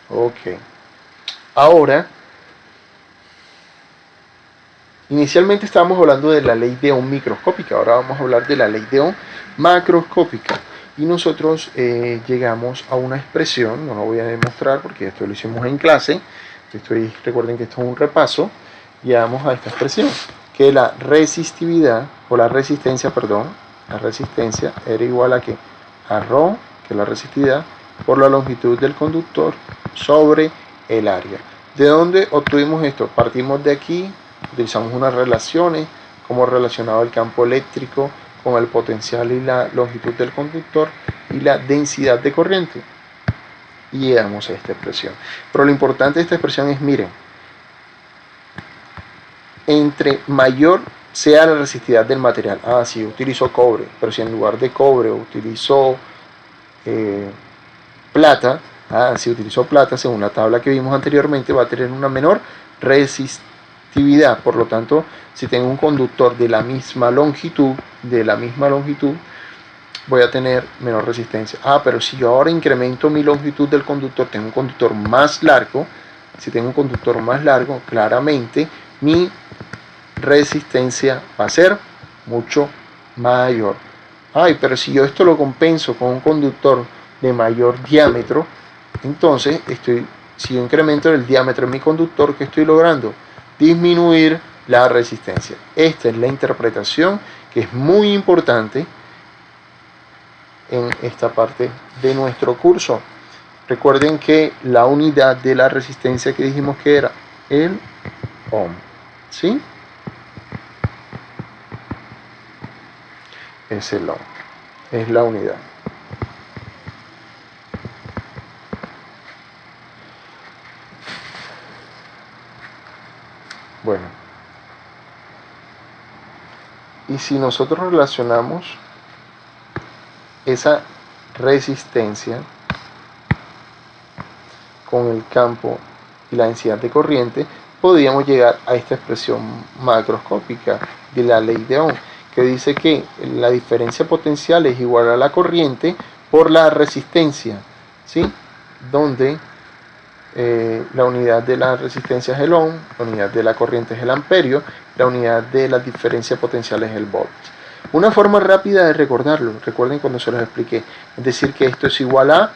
Ok. Ahora, inicialmente estábamos hablando de la ley de Ohm microscópica, ahora vamos a hablar de la ley de Ohm macroscópica. Y nosotros llegamos a una expresión, no lo voy a demostrar porque esto lo hicimos en clase, recuerden que esto es un repaso, llegamos a esta expresión, que la resistividad, o la resistencia, perdón, la resistencia era igual a que a ρ, que es la resistividad, por la longitud del conductor sobre el área. ¿De dónde obtuvimos esto? Partimos de aquí, utilizamos unas relaciones, como relacionado el campo eléctrico con el potencial y la longitud del conductor y la densidad de corriente. Y llegamos a esta expresión. Pero lo importante de esta expresión es, miren, entre mayor sea la resistividad del material, si utilizo cobre, pero si en lugar de cobre utilizo plata, si utilizo plata, según la tabla que vimos anteriormente, va a tener una menor resistividad. Por lo tanto, si tengo un conductor de la misma longitud, voy a tener menor resistencia. Pero si yo ahora incremento mi longitud del conductor, tengo un conductor más largo, si tengo un conductor más largo, claramente mi resistencia va a ser mucho mayor. Pero si yo esto lo compenso con un conductor de mayor diámetro, entonces si yo incremento el diámetro en mi conductor, ¿qué estoy logrando? Disminuir la resistencia. Esta es la interpretación que es muy importante en esta parte de nuestro curso. Recuerden que la unidad de la resistencia que dijimos que era el ohm, ¿sí? Es el ohm, es la unidad. Bueno, y si nosotros relacionamos esa resistencia con el campo y la densidad de corriente, podríamos llegar a esta expresión macroscópica de la ley de Ohm, que dice que la diferencia potencial es igual a la corriente por la resistencia, ¿sí? Donde la unidad de la resistencia es el ohm, la unidad de la corriente es el amperio, la unidad de la diferencia potencial es el volt. Una forma rápida de recordarlo, recuerden cuando se los expliqué, es decir que esto es igual a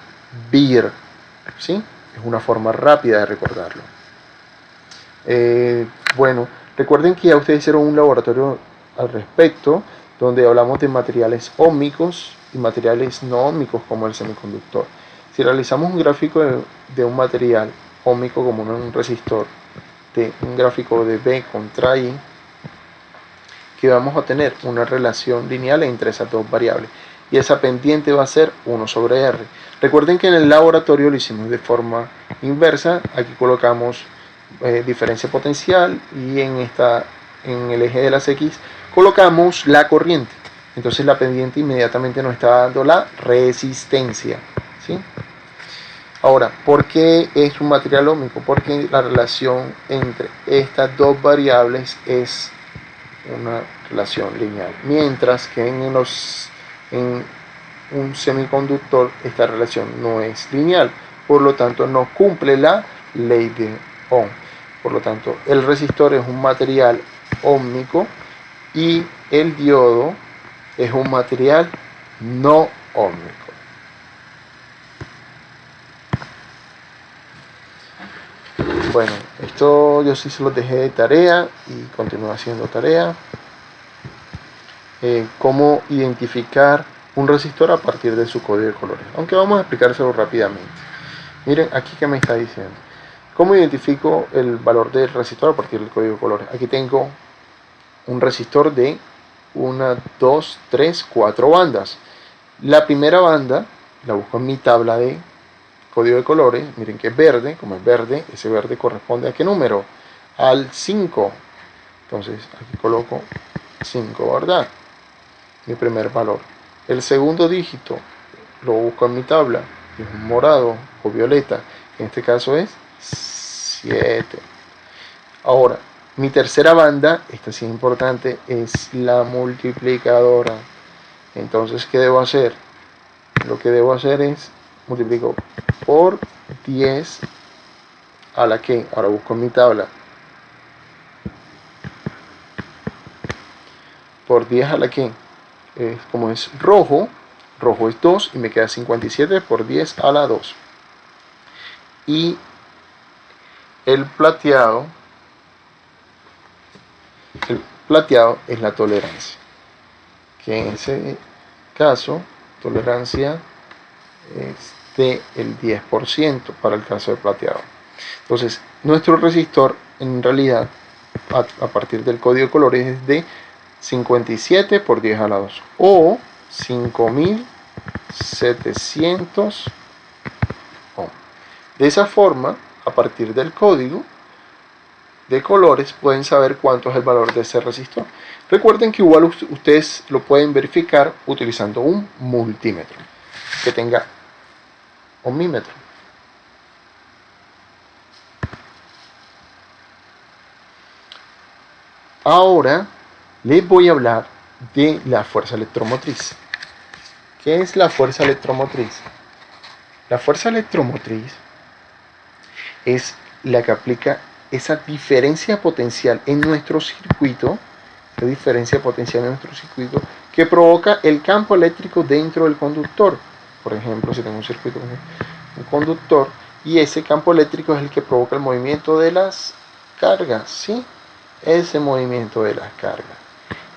BIR, ¿sí? Es una forma rápida de recordarlo. Bueno, recuerden que ya ustedes hicieron un laboratorio al respecto, donde hablamos de materiales óhmicos y materiales no óhmicos como el semiconductor. Si realizamos un gráfico de un material óhmico como un resistor, de un gráfico de B contra I, que vamos a tener una relación lineal entre esas dos variables. Y esa pendiente va a ser 1 sobre R. Recuerden que en el laboratorio lo hicimos de forma inversa. Aquí colocamos diferencia potencial y en el eje de las X colocamos la corriente. Entonces la pendiente inmediatamente nos está dando la resistencia, ¿sí? Ahora, ¿por qué es un material óhmico? Porque la relación entre estas dos variables es una relación lineal, mientras que en un semiconductor esta relación no es lineal, por lo tanto no cumple la ley de Ohm. Por lo tanto, el resistor es un material óhmico y el diodo es un material no óhmico. Bueno, esto yo sí se los dejé de tarea y continúo haciendo tarea. Cómo identificar un resistor a partir de su código de colores, aunque vamos a explicárselo rápidamente. Miren aquí que me está diciendo cómo identifico el valor del resistor a partir del código de colores. Aquí tengo un resistor de 1, 2, 3, 4 bandas. La primera banda la busco en mi tabla de código de colores. Miren que es verde, como es verde, ese verde corresponde a qué número, al 5. Entonces aquí coloco 5, ¿verdad? Mi primer valor. El segundo dígito lo busco en mi tabla, que es un morado o violeta, en este caso es 7. Ahora, mi tercera banda, esta sí es importante, es la multiplicadora. Entonces, ¿qué debo hacer? Lo que debo hacer es multiplico por 10 a la que, ahora busco en mi tabla, por 10 a la que, como es rojo, rojo es 2 y me queda 57 por 10 a la 2. Y el plateado es la tolerancia, que en ese caso tolerancia es del 10% para el caso de plateado. Entonces nuestro resistor en realidad a partir del código de colores es de 57 por 10 a la 2 o 5700 ohm. De esa forma, a partir del código de colores pueden saber cuánto es el valor de ese resistor. Recuerden que igual ustedes lo pueden verificar utilizando un multímetro que tenga ohmímetro. Ahora les voy a hablar de la fuerza electromotriz. ¿Qué es la fuerza electromotriz? La fuerza electromotriz es la que aplica esa diferencia potencial en nuestro circuito, que provoca el campo eléctrico dentro del conductor. Por ejemplo, si tengo un circuito con un conductor y ese campo eléctrico es el que provoca el movimiento de las cargas, ¿sí? Ese movimiento de las cargas.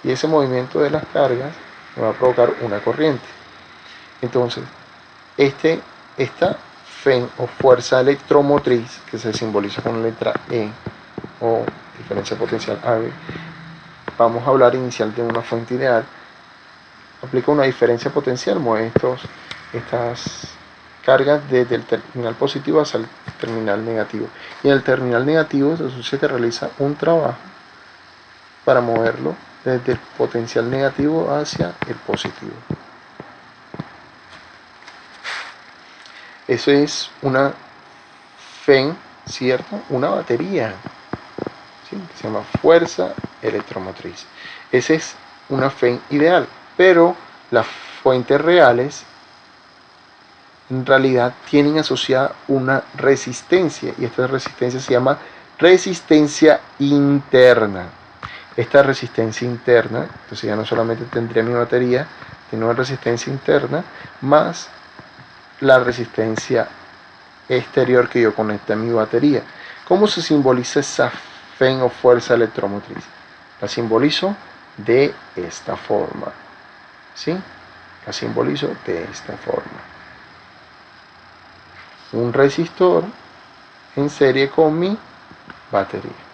Y ese movimiento de las cargas me va a provocar una corriente. Entonces, esta FEN o fuerza electromotriz, que se simboliza con la letra E o diferencia potencial AB, vamos a hablar inicial de una fuente ideal, aplica una diferencia potencial, mueve estas cargas desde el terminal positivo hacia el terminal negativo. Y en el terminal negativo se asocia que realiza un trabajo para moverlo desde el potencial negativo hacia el positivo. Eso es una FEN, ¿cierto? Una batería, ¿sí? Se llama fuerza electromotriz. Esa es una FEN ideal, pero las fuentes reales en realidad tienen asociada una resistencia, y esta resistencia se llama resistencia interna. Esta resistencia interna, entonces ya no solamente tendría mi batería, sino una resistencia interna más la resistencia exterior que yo conecte a mi batería. ¿Cómo se simboliza esa FEN o fuerza electromotriz? La simbolizo de esta forma, ¿sí? La simbolizo de esta forma. Un resistor en serie con mi batería.